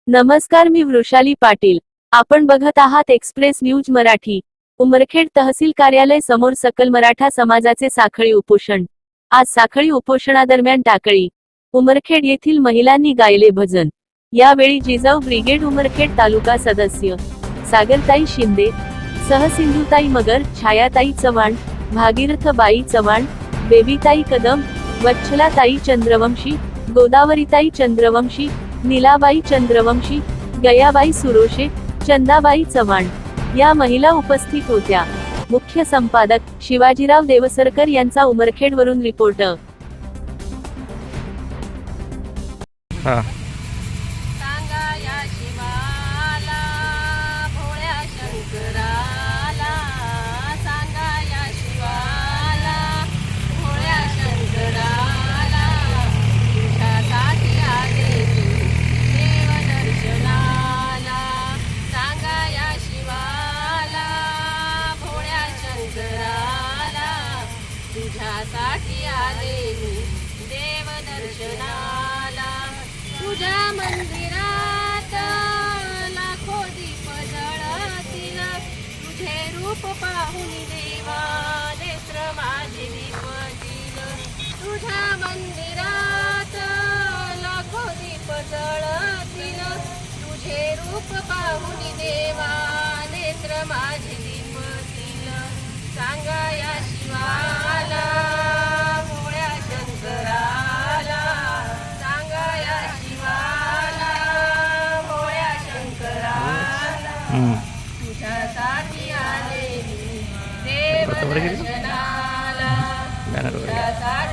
नमस्कार, मी वृषाली पाटील. आपण बघत आहात एक्सप्रेस न्यूज मराठी. उमरखेड तहसील कार्यालय समोर सकल मराठा समाजाचे साखळी उपोषण. आज साखळी उपोषणादरम्यान टाकळी उमरखेड येथील महिलांनी गायले भजन. यावेळी जिजाऊ ब्रिगेड उमरखेड तालुका सदस्य सागरताई शिंदे सह सिंधुताई मगर, छायाताई चव्हाण, भागीरथबाई चव्हाण, बेबीताई कदम, वच्छलाताई चंद्रवंशी, गोदावरीताई चंद्रवंशी, नीलाबाई चंद्रवंशी, गयाबाई सुरोशे, चंदाबाई चव्हाण या महिला उपस्थित होत्या. मुख्य संपादक शिवाजीराव देवसरकर यांचा उमरखेडवरून रिपोर्ट. सांगा या शिवाला भोळ्या शंकराला, सांगा या शिवाला भोळ्या शंकराला, तुझ्यासाठी आले देव दर्शनाला. सांगा या शिवाला भोळ्या शंकराला, तुझ्यासाठी आले देव दर्शनाला. तुझ्या मंदिरात लाखो दीप जळतील, तुझे रूप पाहून देवा नेत्र माझे दीपतील. तुझ्या मंदिरात लाखो दीप जळतील, तुझे रूप पाहून देवा नेत्र माझे दीपतील. सांगा या शिवाला भोळ्या शंकराला, सांगा या शिवाला भोळ्या शंकराला, तुझ्यासाठी आले देव दर्शनाला, तुझ्यासाठी